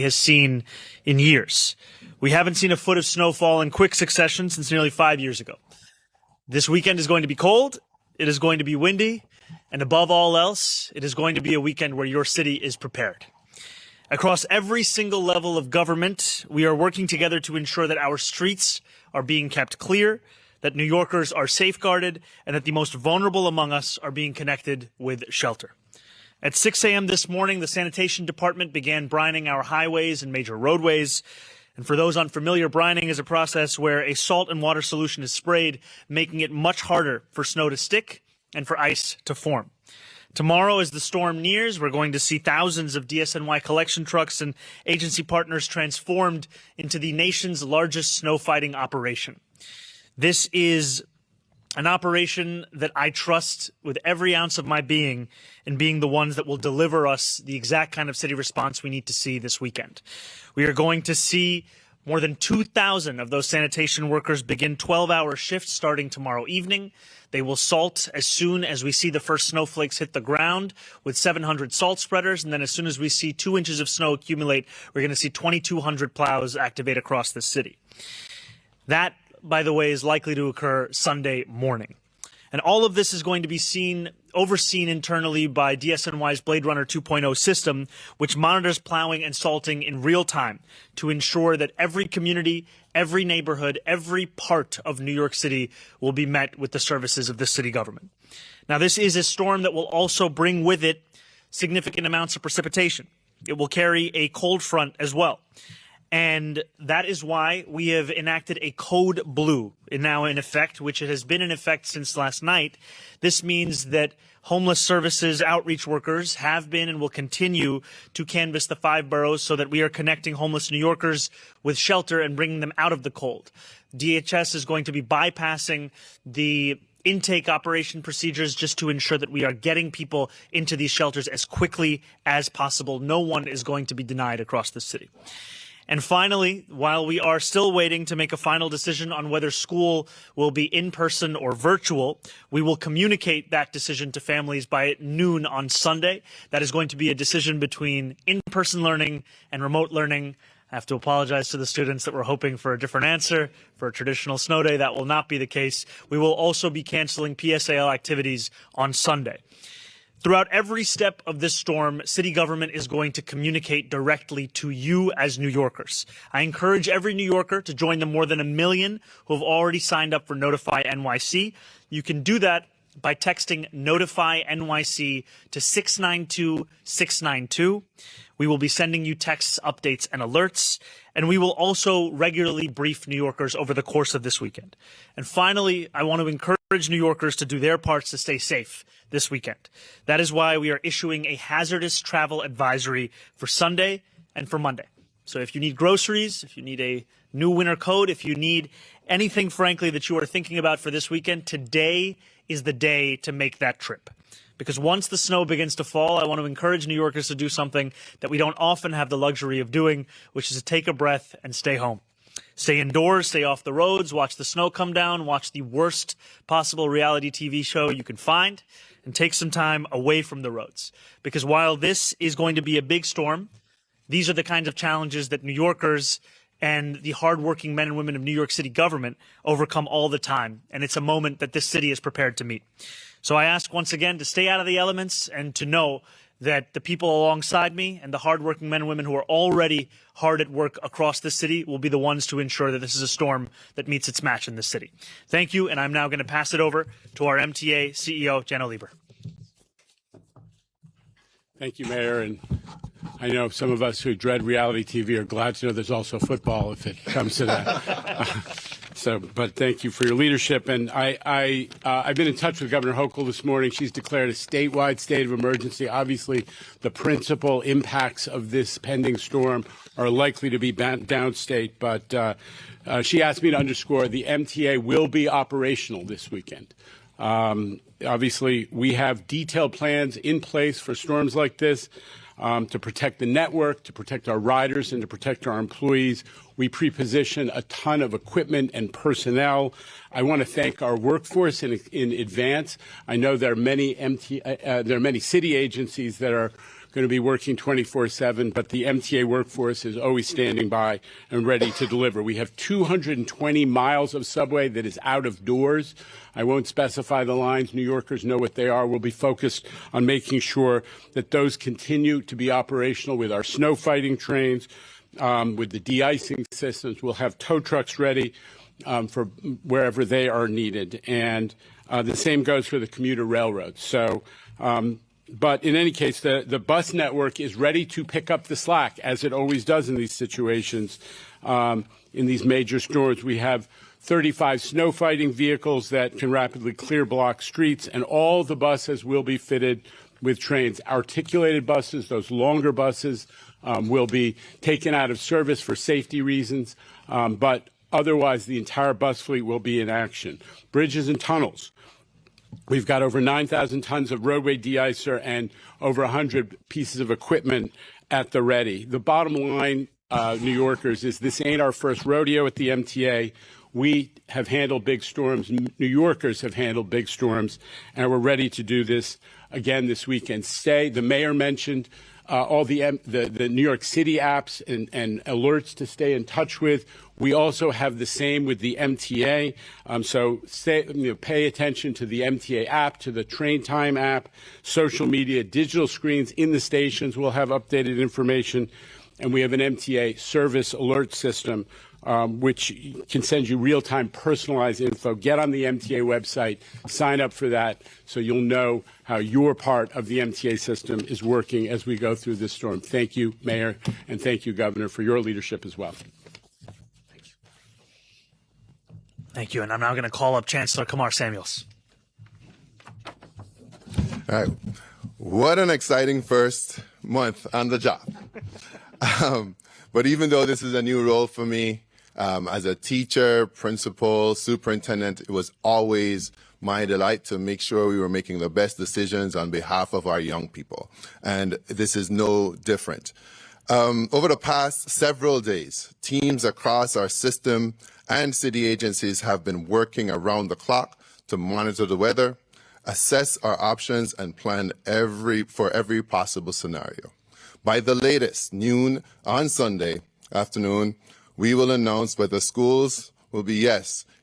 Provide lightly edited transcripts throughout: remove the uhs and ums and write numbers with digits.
has seen in years. We haven't seen a foot of snowfall in quick succession since nearly 5 years ago. This weekend is going to be cold, it is going to be windy, and above all else, it is going to be a weekend where your city is prepared. Across every single level of government, we are working together to ensure that our streets are being kept clear, that New Yorkers are safeguarded, and that the most vulnerable among us are being connected with shelter. At 6 a.m. this morning, the Sanitation Department began brining our highways and major roadways. And for those unfamiliar, brining is a process where a salt and water solution is sprayed, making it much harder for snow to stick and for ice to form. Tomorrow, as the storm nears, we're going to see thousands of DSNY collection trucks and agency partners transformed into the nation's largest snow fighting operation. This is an operation that I trust with every ounce of my being in being the ones that will deliver us the exact kind of city response we need to see this weekend. We are going to see more than 2,000 of those sanitation workers begin 12-hour shifts starting tomorrow evening. They will salt as soon as we see the first snowflakes hit the ground with 700 salt spreaders. And then as soon as we see 2 inches of snow accumulate, we're going to see 2,200 plows activate across the city. That, by the way, is likely to occur Sunday morning. And all of this is going to be overseen internally by DSNY's Blade Runner 2.0 system, which monitors plowing and salting in real time to ensure that every community, every neighborhood, every part of New York City will be met with the services of the city government. Now, this is a storm that will also bring with it significant amounts of precipitation. It will carry a cold front as well. And that is why we have enacted a code blue now in effect, which has been in effect since last night. This means that homeless services outreach workers have been and will continue to canvass the 5 boroughs so that we are connecting homeless New Yorkers with shelter and bringing them out of the cold. DHS is going to be bypassing the intake operation procedures just to ensure that we are getting people into these shelters as quickly as possible. No one is going to be denied across the city. And finally, while we are still waiting to make a final decision on whether school will be in person or virtual, we will communicate that decision to families by noon on Sunday. That is going to be a decision between in-person learning and remote learning. I have to apologize to the students that were hoping for a different answer for a traditional snow day. That will not be the case. We will also be canceling PSAL activities on Sunday. Throughout every step of this storm, city government is going to communicate directly to you as New Yorkers. I encourage every New Yorker to join the more than 1 million who have already signed up for Notify NYC. You can do that by texting Notify NYC to 692-692. We will be sending you texts, updates, and alerts, and we will also regularly brief New Yorkers over the course of this weekend. And finally, I want to encourage New Yorkers to do their parts to stay safe this weekend. That is why we are issuing a hazardous travel advisory for Sunday and for Monday. So if you need groceries, if you need a new winter coat, if you need anything, frankly, that you are thinking about for this weekend, today is the day to make that trip. Because once the snow begins to fall, I want to encourage New Yorkers to do something that we don't often have the luxury of doing, which is to take a breath and stay home. Stay indoors, stay off the roads, watch the snow come down, watch the worst possible reality TV show you can find, and take some time away from the roads. Because while this is going to be a big storm, these are the kinds of challenges that New Yorkers and the hardworking men and women of New York City government overcome all the time. And it's a moment that this city is prepared to meet. So I ask once again to stay out of the elements and to know that the people alongside me and the hardworking men and women who are already hard at work across the city will be the ones to ensure that this is a storm that meets its match in the city. Thank you, and I'm now going to pass it over to our MTA CEO, Jenna Lieber. Thank you, Mayor. And I know some of us who dread reality TV are glad to know there's also football if it comes to that. But thank you for your leadership. And I've been in touch with Governor Hochul this morning. She's declared a statewide state of emergency. Obviously, the principal impacts of this pending storm are likely to be downstate. But she asked me to underscore the MTA will be operational this weekend. Obviously, we have detailed plans in place for storms like this. To protect the network, to protect our riders, and to protect our employees. We pre-position a ton of equipment and personnel. I want to thank our workforce in advance. I know there are many city agencies that are going to be working 24/7, but the MTA workforce is always standing by and ready to deliver. We have 220 miles of subway that is out of doors. I won't specify the lines. New Yorkers know what they are. We'll be focused on making sure that those continue to be operational with our snow fighting trains, with the de-icing systems. We'll have tow trucks ready for wherever they are needed. And the same goes for the commuter railroads. So, but in any case, the bus network is ready to pick up the slack, as it always does in these situations. In these major storms, we have 35 snow fighting vehicles that can rapidly clear block streets, and all the buses will be fitted with trains. Articulated buses, those longer buses, will be taken out of service for safety reasons, but otherwise the entire bus fleet will be in action. Bridges and tunnels. We've got over 9,000 tons of roadway de-icer and over 100 pieces of equipment at the ready. The bottom line, New Yorkers, is this ain't our first rodeo at the MTA. We have handled big storms. New Yorkers have handled big storms, and we're ready to do this again this weekend. The mayor mentioned all the New York City apps and alerts to stay in touch with. We also have the same with the MTA. So pay attention to the MTA app, to the train time app, social media, digital screens in the stations. We'll have updated information. And we have an MTA service alert system, which can send you real-time personalized info. Get on the MTA website, sign up for that, so you'll know how your part of the MTA system is working as we go through this storm. Thank you, Mayor, and thank you, Governor, for your leadership as well. Thank you. And I'm now going to call up Chancellor Kamar Samuels. All right. What an exciting first month on the job. But even though this is a new role for me, as a teacher, principal, superintendent, it was always my delight to make sure we were making the best decisions on behalf of our young people. And this is no different. Over the past several days, teams across our system and city agencies have been working around the clock to monitor the weather, assess our options, and plan for every possible scenario. By the latest, noon on Sunday afternoon, we will announce whether schools will be,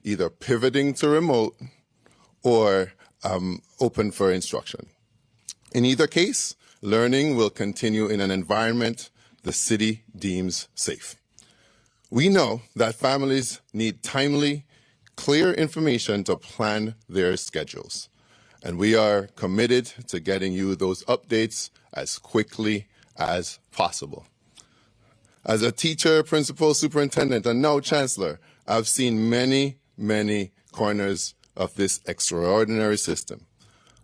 either pivoting to remote or open for instruction. In either case, learning will continue in an environment the city deems safe. We know that families need timely, clear information to plan their schedules, and we are committed to getting you those updates as quickly as possible. As a teacher, principal, superintendent, and now chancellor, I've seen many, many corners of this extraordinary system.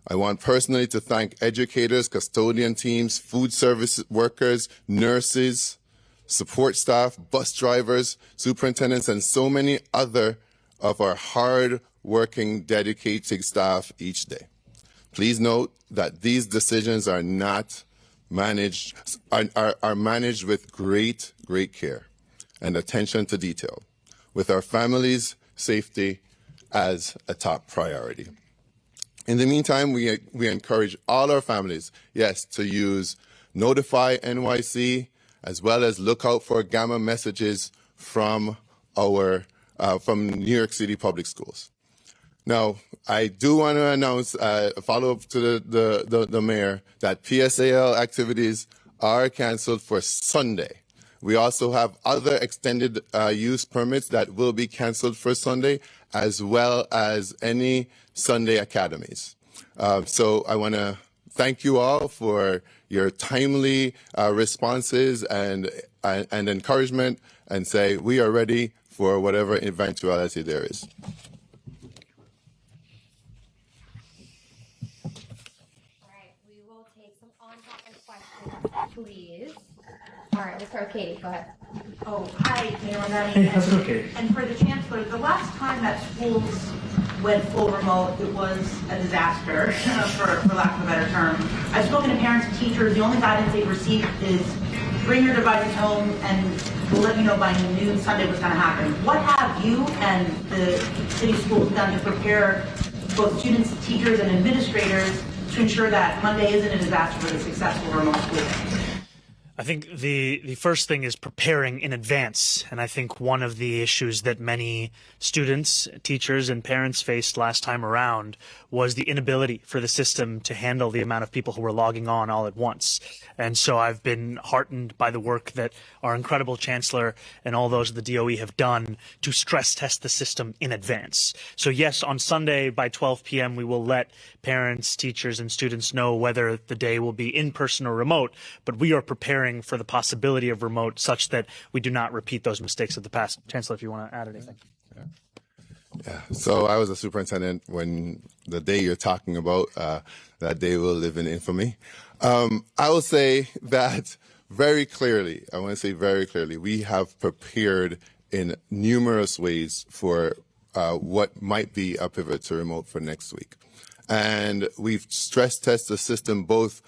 I want personally to thank educators, custodian teams, food service workers, nurses, support staff, bus drivers, superintendents, and so many other of our hard-working, dedicated staff each day. Please note that these decisions are not managed with great care and attention to detail, with our families' safety as a top priority. In the meantime, we encourage all our families, to use Notify NYC, as well as look out for gamma messages from from New York City Public Schools. Now, I do want to announce a follow-up to the mayor that PSAL activities are canceled for Sunday. We also have other extended use permits that will be canceled for Sunday, as well as any Sunday academies. So I want to thank you all for your timely responses and encouragement, and say we are ready for whatever eventuality there is. Please. All right, we'll start with Katie. Go ahead. Oh, hi, Mayor Mamdani. Hey, how's it okay? And for the Chancellor, the last time that schools went full remote, it was a disaster, for lack of a better term. I've spoken to parents and teachers. The only guidance they've received is bring your devices home and we'll let you know by noon Sunday what's going to happen. What have you and the city schools done to prepare both students, teachers, and administrators to ensure that Monday isn't a disaster for the successful remote school day? I think the first thing is preparing in advance. And I think one of the issues that many students, teachers, and parents faced last time around was the inability for the system to handle the amount of people who were logging on all at once. And so I've been heartened by the work that our incredible Chancellor and all those of the DOE have done to stress test the system in advance. So yes, on Sunday by 12 p.m. we will let parents, teachers, and students know whether the day will be in person or remote, but we are preparing for the possibility of remote such that we do not repeat those mistakes of the past. Chancellor, if you want to add anything. Yeah. So I was a superintendent when the day you're talking about, that day will live in infamy. I will say that very clearly, I want to say very clearly, we have prepared in numerous ways for what might be a pivot to remote for next week. And we've stress tested the system both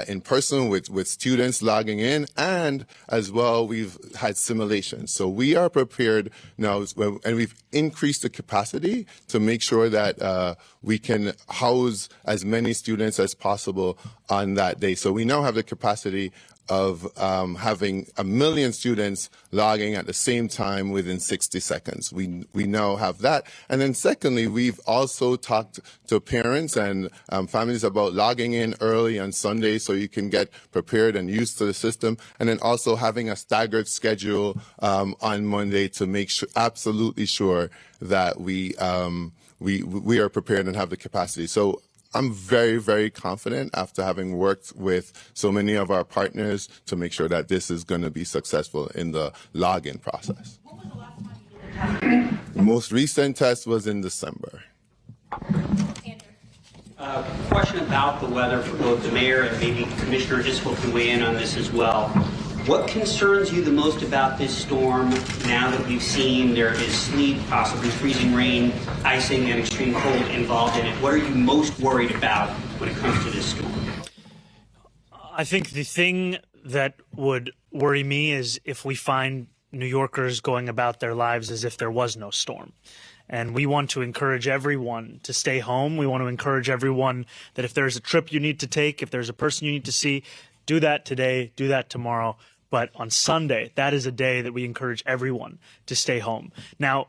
in person with students logging in, and as well we've had simulations. So we are prepared now, and we've increased the capacity to make sure that we can house as many students as possible on that day. So we now have the capacity of having 1 million students logging at the same time within 60 seconds. We now have that. And then secondly, we've also talked to parents and families about logging in early on Sunday so you can get prepared and used to the system. And then also having a staggered schedule on Monday to make sure, absolutely sure that we are prepared and have the capacity. So I'm very, very confident after having worked with so many of our partners to make sure that this is going to be successful in the login process. When was the last time you did a test? The most recent test was in December. Question about the weather for both the mayor and maybe Commissioner Driscoll can weigh in on this as well. What concerns you the most about this storm now that we've seen there is sleet, possibly freezing rain, icing, and extreme cold involved in it? What are you most worried about when it comes to this storm? I think the thing that would worry me is if we find New Yorkers going about their lives as if there was no storm. And we want to encourage everyone to stay home. We want to encourage everyone that if there's a trip you need to take, if there's a person you need to see, do that today, do that tomorrow. But on Sunday, that is a day that we encourage everyone to stay home. Now,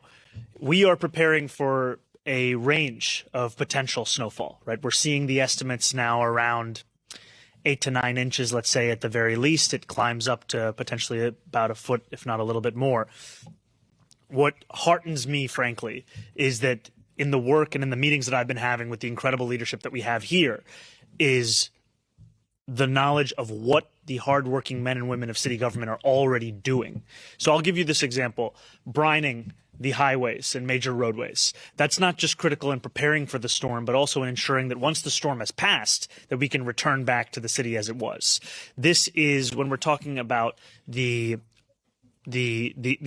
we are preparing for a range of potential snowfall, right? We're seeing the estimates now around 8 to 9 inches, let's say at the very least. It climbs up to potentially about a foot, if not a little bit more. What heartens me, frankly, is that in the work and in the meetings that I've been having with the incredible leadership that we have here is the knowledge of what the hardworking men and women of city government are already doing. So I'll give you this example. Brining the highways and major roadways. That's not just critical in preparing for the storm, but also in ensuring that once the storm has passed, that we can return back to the city as it was. This is when we're talking about the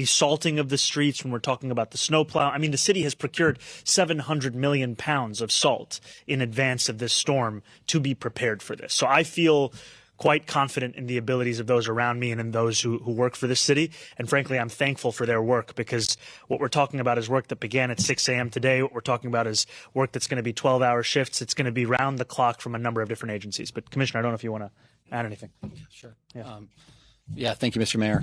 salting of the streets, when we're talking about the snowplow. I mean, the city has procured 700 million pounds of salt in advance of this storm to be prepared for this. So I feel quite confident in the abilities of those around me and in those who work for this city. And frankly, I'm thankful for their work, because what we're talking about is work that began at 6 a.m. today. What we're talking about is work that's going to be 12-hour shifts. It's going to be round the clock from a number of different agencies. But Commissioner, I don't know if you want to add anything. Sure. Yeah. Thank you, Mr. Mayor.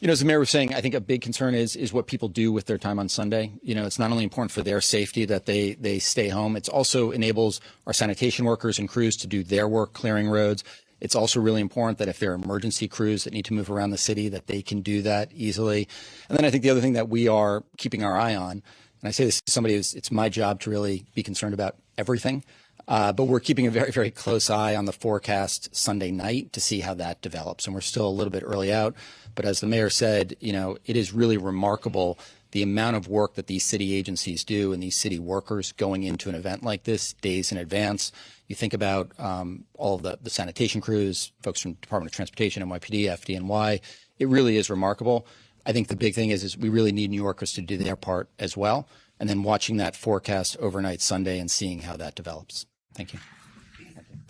As the mayor was saying, I think a big concern is what people do with their time on Sunday. It's not only important for their safety that they stay home. It also enables our sanitation workers and crews to do their work clearing roads. It's also really important that if there are emergency crews that need to move around the city, that they can do that easily. And then I think the other thing that we are keeping our eye on, and I say this to somebody who's, it's my job to really be concerned about everything. But we're keeping a very, very close eye on the forecast Sunday night to see how that develops. And we're still a little bit early out. But as the mayor said, it is really remarkable the amount of work that these city agencies do and these city workers going into an event like this days in advance. You think about all of the sanitation crews, folks from Department of Transportation, NYPD, FDNY. It really is remarkable. I think the big thing is we really need New Yorkers to do their part as well. And then watching that forecast overnight Sunday and seeing how that develops. Thank you.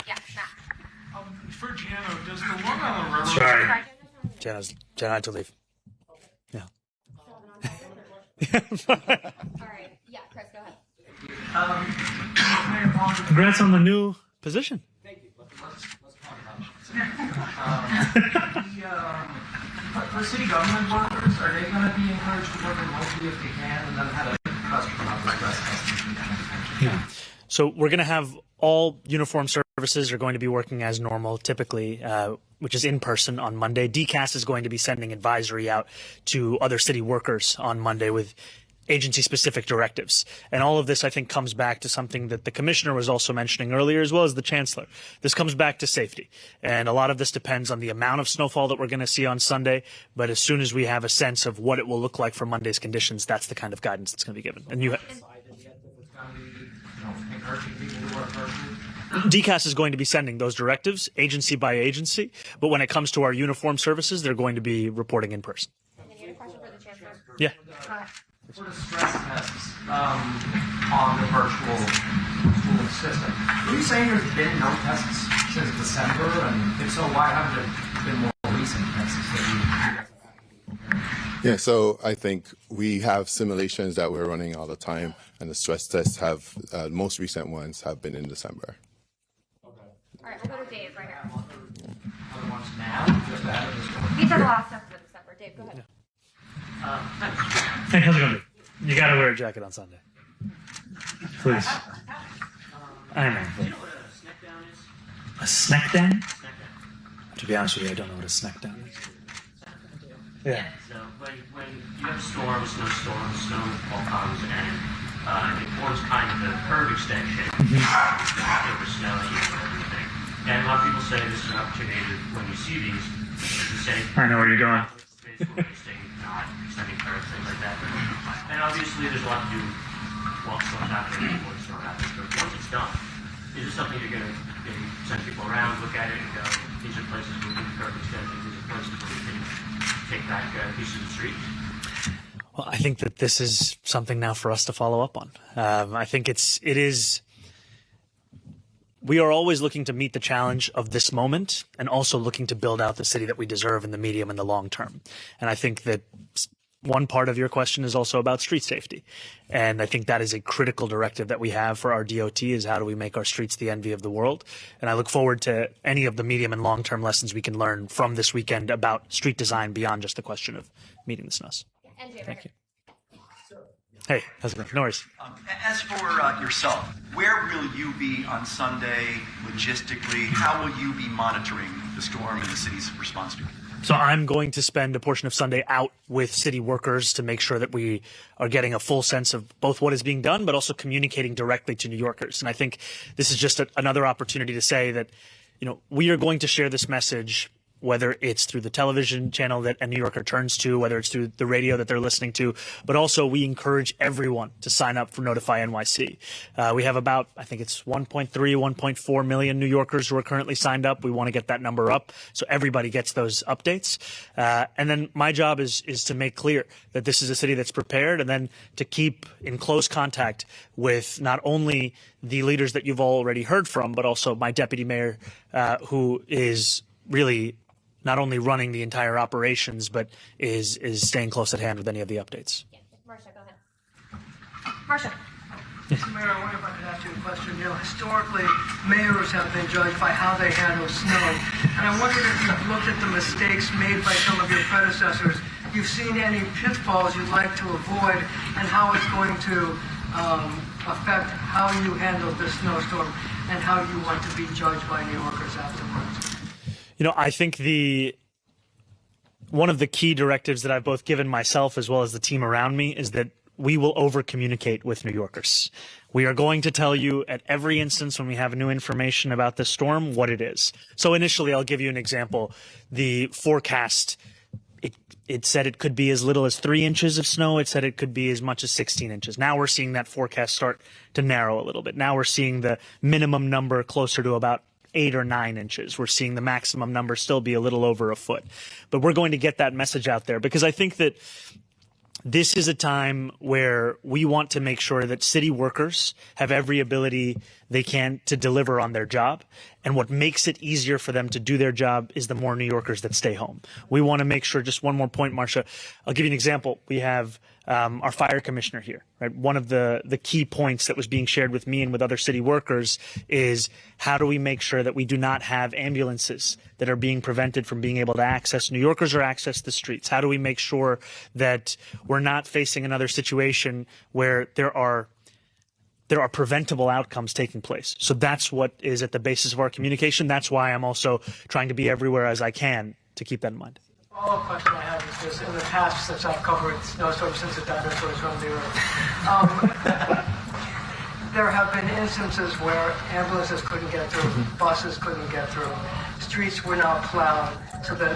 Yeah, Matt. For Jano, does the one on the railroad? Sorry. Jana had to leave. Yeah. All right. Yeah, Chris, go ahead. Congrats on the new position. Thank you. Let's talk about it. For city government workers, are they going to be encouraged to work remotely if they can? And then had a question about the stress testing. So we're going to have all uniform services are going to be working as normal, typically, which is in person on Monday. DCAS is going to be sending advisory out to other city workers on Monday with agency-specific directives. And all of this, I think, comes back to something that the commissioner was also mentioning earlier, as well as the chancellor. This comes back to safety. And a lot of this depends on the amount of snowfall that we're going to see on Sunday. But as soon as we have a sense of what it will look like for Monday's conditions, that's the kind of guidance that's going to be given. And DCAS is going to be sending those directives agency by agency. But when it comes to our uniform services, they're going to be reporting in person. And then you had a question for the chancellor. Yeah. For the stress tests on the virtual school system, are you saying there's been no tests since December? And if so, why haven't there been more recent tests that you? Yeah, so I think we have simulations that we're running all the time, and the stress tests have, most recent ones have been in December. All right, we'll go to Dave right here. Other ones now? Just ahead of this one? These are the last tests for December. Dave, go ahead. Hey, how's it going? You got to wear a jacket on Sunday. Please. I know. But... A snack down? To be honest with you, I don't know what a snack down is. Yeah. So when you have storms, snow fall comes, and it forms kind of a curve extension over snow and everything. And a lot of people say this is an opportunity when you see these to say, I know where you're going. Not extending curves, things like that. And obviously there's a lot to do while snow's happening before the snow happens. But once it's done, is this something you're going to maybe send people around, look at it, and go, these are places where we can curve extensions, these are places where we can take back pieces of the street? Well, I think that this is something now for us to follow up on. I think it is. We are always looking to meet the challenge of this moment and also looking to build out the city that we deserve in the medium and the long term. And I think that one part of your question is also about street safety. And I think that is a critical directive that we have for our DOT is how do we make our streets the envy of the world. And I look forward to any of the medium and long term lessons we can learn from this weekend about street design beyond just the question of meeting the snows. Thank you. Hey, how's it going? No worries. As for yourself, where will you be on Sunday logistically? How will you be monitoring the storm and the city's response to it? So I'm going to spend a portion of Sunday out with city workers to make sure that we are getting a full sense of both what is being done, but also communicating directly to New Yorkers. And I think this is just another opportunity to say that, we are going to share this message, whether it's through the television channel that a New Yorker turns to, whether it's through the radio that they're listening to, but also we encourage everyone to sign up for Notify NYC. We have about, I think it's 1.3, 1.4 million New Yorkers who are currently signed up. We want to get that number up so everybody gets those updates. And then my job is to make clear that this is a city that's prepared and then to keep in close contact with not only the leaders that you've already heard from, but also my deputy mayor, who is really not only running the entire operations, but is staying close at hand with any of the updates. Yeah. Marcia, go ahead. Marcia. Mr. Mayor, I wonder if I could ask you a question. Historically, mayors have been judged by how they handle snow. And I wondered if you've looked at the mistakes made by some of your predecessors. You've seen any pitfalls you'd like to avoid and how it's going to affect how you handle this snowstorm and how you want to be judged by New Yorkers afterwards. I think one of the key directives that I've both given myself as well as the team around me is that we will over-communicate with New Yorkers. We are going to tell you at every instance when we have new information about this storm what it is. So initially, I'll give you an example. The forecast, it said it could be as little as 3 inches of snow. It said it could be as much as 16 inches. Now we're seeing that forecast start to narrow a little bit. Now we're seeing the minimum number closer to about 8 or 9 inches. We're seeing the maximum number still be a little over a foot. But we're going to get that message out there because I think that this is a time where we want to make sure that city workers have every ability they can to deliver on their job. And what makes it easier for them to do their job is the more New Yorkers that stay home. We want to make sure, just one more point, Marcia, I'll give you an example. We have our fire commissioner here, right? One of the key points that was being shared with me and with other city workers is how do we make sure that we do not have ambulances that are being prevented from being able to access New Yorkers or access the streets? How do we make sure that we're not facing another situation where there are preventable outcomes taking place? So that's what is at the basis of our communication. That's why I'm also trying to be everywhere as I can to keep that in mind. The follow-up question I have is this: in the past, since I've covered snowstorms since the dinosaurs roamed the earth, there have been instances where ambulances couldn't get through, buses couldn't get through, streets were not plowed, so that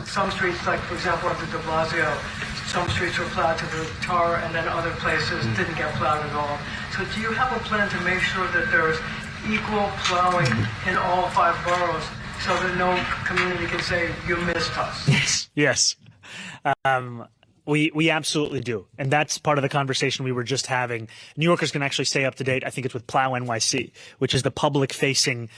some streets, like for example under de Blasio, some streets were plowed to the tar, and then other places didn't get plowed at all. So do you have a plan to make sure that there's equal plowing in all 5 boroughs so that no community can say, you missed us? Yes. We absolutely do. And that's part of the conversation we were just having. New Yorkers can actually stay up to date. I think it's with Plow NYC, which is the public-facing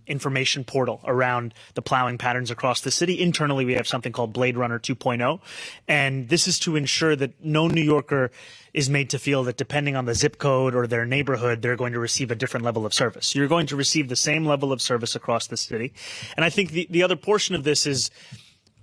information portal around the plowing patterns across the city. Internally, we have something called Blade Runner 2.0. And this is to ensure that no New Yorker is made to feel that depending on the zip code or their neighborhood, they're going to receive a different level of service. You're going to receive the same level of service across the city. And I think the other portion of this is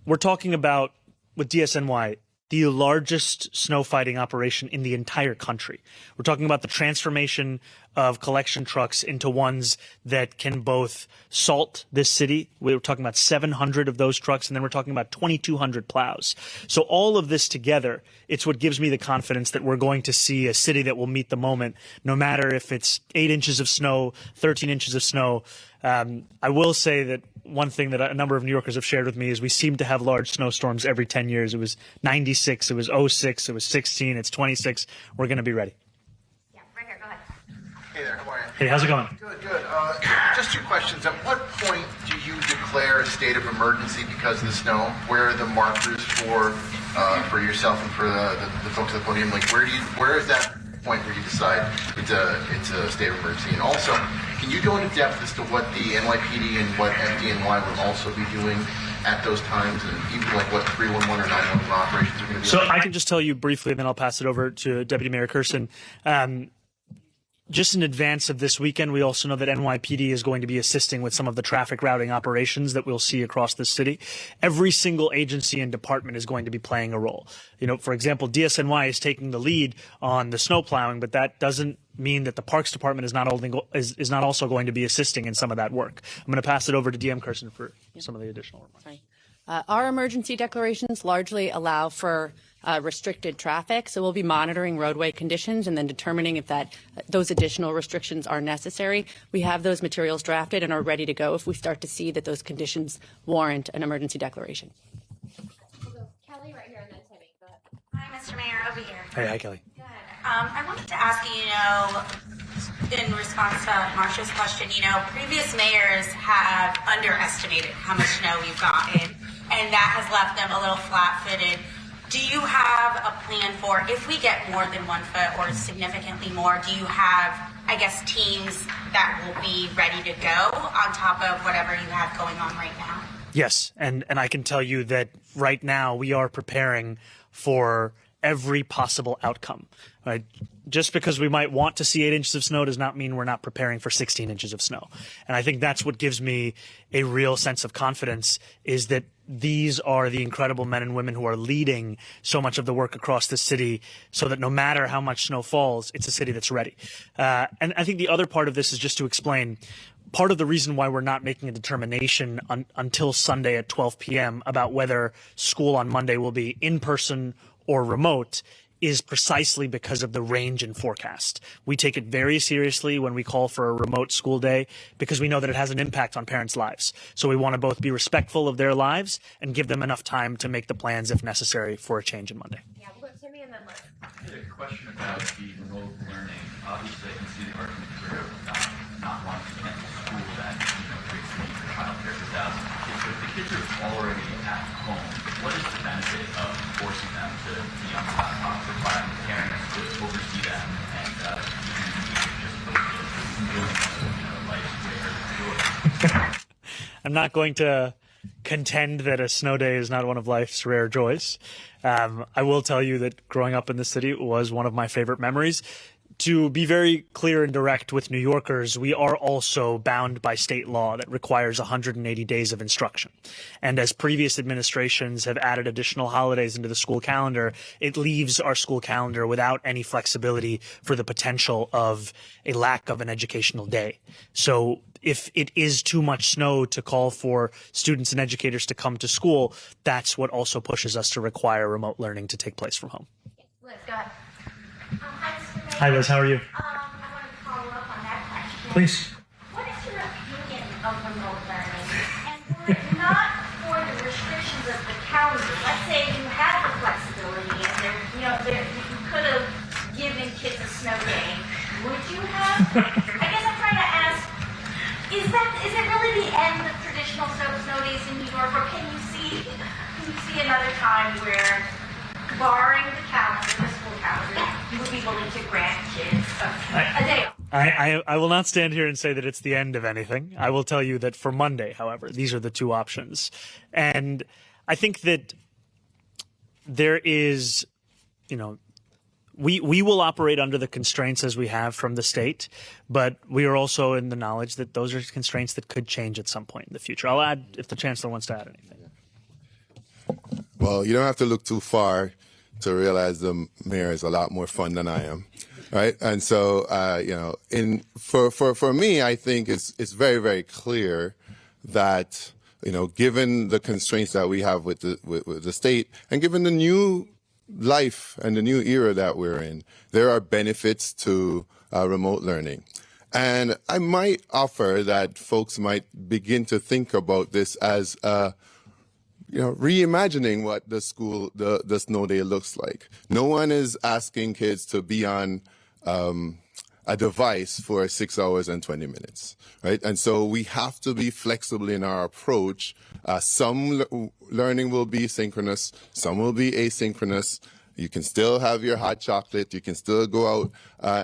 we're talking about, with DSNY, the largest snow fighting operation in the entire country. We're talking about the transformation of collection trucks into ones that can both salt this city. We're talking about 700 of those trucks, and then we're talking about 2,200 plows. So all of this together, it's what gives me the confidence that we're going to see a city that will meet the moment, no matter if it's 8 inches of snow, 13 inches of snow. I will say that one thing that a number of New Yorkers have shared with me is we seem to have large snowstorms every 10 years. It was 96, it was 06, it was 16, it's 26. We're going to be ready. Yeah, right here, go ahead. Hey there, how are you? Hey, how's it going? Good, good. Just 2 questions. At what point do you declare a state of emergency because of the snow? Where are the markers for yourself and for the folks at the podium? Like, where is that point where you decide it's a state of emergency? And also, can you go into depth as to what the NYPD and what FDNY will also be doing at those times, and even like what 311 or 911 operations are going to be? So I can just tell you briefly, and then I'll pass it over to Deputy Mayor Kirsten. Just in advance of this weekend, we also know that NYPD is going to be assisting with some of the traffic routing operations that we'll see across the city. Every single agency and department is going to be playing a role. You know, for example, DSNY is taking the lead on the snow plowing, but that doesn't mean that the Parks Department is not also going to be assisting in some of that work. I'm going to pass it over to DM Kirsten for some of the additional remarks. Sorry. Our emergency declarations largely allow for restricted traffic, so we'll be monitoring roadway conditions and then determining if those additional restrictions are necessary. We have those materials drafted and are ready to go if we start to see that those conditions warrant an emergency declaration. We'll go Kelly right here and then Timmy. Go ahead. Hi, Mr. Mayor, over here. Hey, hi, Kelly. Good. I wanted to ask you, in response to Marcia's question, previous mayors have underestimated how much snow we've gotten, and that has left them a little flat-footed. Do you have a plan for, if we get more than 1 foot or significantly more, do you have, teams that will be ready to go on top of whatever you have going on right now? Yes, and I can tell you that right now we are preparing for every possible outcome. Right? Just because we might want to see 8 inches of snow does not mean we're not preparing for 16 inches of snow. And I think that's what gives me a real sense of confidence, is that these are the incredible men and women who are leading so much of the work across the city, so that no matter how much snow falls, it's a city that's ready. And I think the other part of this is just to explain part of the reason why we're not making a determination until Sunday at 12 p.m. about whether school on Monday will be in person or remote is precisely because of the range in forecast. We take it very seriously when we call for a remote school day, because we know that it has an impact on parents' lives. So we want to both be respectful of their lives and give them enough time to make the plans if necessary for a change on Monday. Yeah, we'll go Timmy and then Liz. I had a question about the remote learning. Obviously, I can see the argument for not wanting to cancel school that creates the need for childcare for thousands of kids. But if the kids are already at home, what is the benefit of forcing them to be on laptops, requiring parents to oversee them, and just doing life where I'm not going to contend that a snow day is not one of life's rare joys. I will tell you that growing up in the city was one of my favorite memories. To be very clear and direct with New Yorkers, we are also bound by state law that requires 180 days of instruction. And as previous administrations have added additional holidays into the school calendar, it leaves our school calendar without any flexibility for the potential of a lack of an educational day. So if it is too much snow to call for students and educators to come to school, that's what also pushes us to require remote learning to take place from home. Liz, go ahead. Hi, Liz. How are you? I wanted to follow up on that question. Please. What is your opinion of remote learning? And were it not for the restrictions of the calendar, let's say you had the flexibility and you could have given kids a snow day, would you have? I guess I'm trying to ask, is it really the end of traditional snow days in New York, or can you see another time where, barring the calendar, the school calendar, you would be willing to grant kids a day off? I will not stand here and say that it's the end of anything. I will tell you that for Monday, however, these are the two options. And I think that there is, we will operate under the constraints as we have from the state, but we are also in the knowledge that those are constraints that could change at some point in the future. I'll add if the Chancellor wants to add anything. Well, you don't have to look too far to realize the mayor is a lot more fun than I am, right? And so, for me, I think it's very, very clear that, given the constraints that we have with the state, and given the new life and the new era that we're in, there are benefits to remote learning. And I might offer that folks might begin to think about this as reimagining what the snow day looks like. No one is asking kids to be on a device for 6 hours and 20 minutes, right? And so we have to be flexible in our approach. Some learning will be synchronous, some will be asynchronous. You can still have your hot chocolate, you can still go out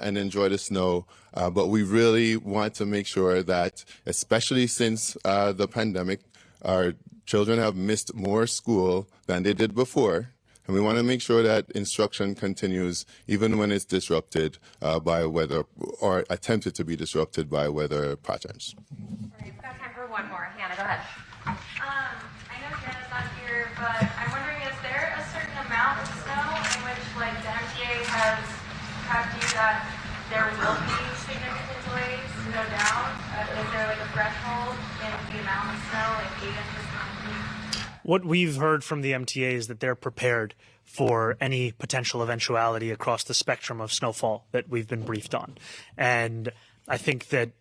and enjoy the snow, but we really want to make sure that, especially since the pandemic, our children have missed more school than they did before, and we want to make sure that instruction continues even when it's disrupted by weather, or attempted to be disrupted by weather patterns. All right, we've got time for one more. Hannah, go ahead. I know Hannah's not here, but I'm wondering, is there a certain amount of snow in which, the MTA has had you that there will be significant delays to go down? Is there a threshold in the amount of snow, 8 inches? What we've heard from the MTA is that they're prepared for any potential eventuality across the spectrum of snowfall that we've been briefed on. And I think that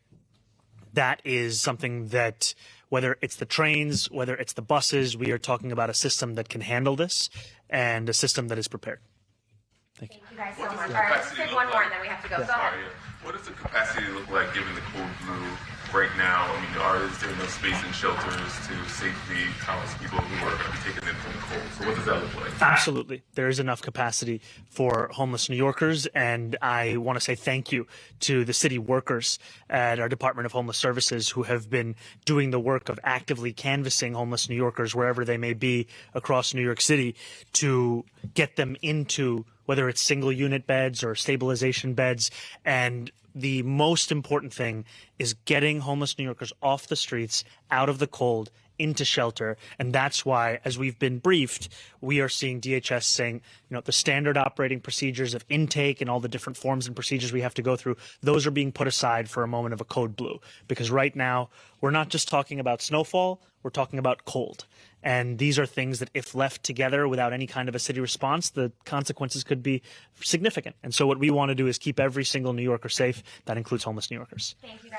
that is something that, whether it's the trains, whether it's the buses, we are talking about a system that can handle this and a system that is prepared. Thank you. Thank you guys so much. All right, let's take one more and then we have to go. Go ahead. What does the capacity look like given the cold blue right now? I mean, is there enough space in shelters to safely house people who are going to be taken in from the cold? So what does that look like? Absolutely. There is enough capacity for homeless New Yorkers, and I want to say thank you to the city workers at our Department of Homeless Services who have been doing the work of actively canvassing homeless New Yorkers wherever they may be across New York City to get them into whether it's single unit beds or stabilization beds. And the most important thing is getting homeless New Yorkers off the streets, out of the cold, into shelter. And that's why, as we've been briefed, we are seeing DHS saying, the standard operating procedures of intake and all the different forms and procedures we have to go through, those are being put aside for a moment of a code blue. Because right now, we're not just talking about snowfall, we're talking about cold. And these are things that, if left together without any kind of a city response, the consequences could be significant. And so what we want to do is keep every single New Yorker safe. That includes homeless New Yorkers. Thank you guys.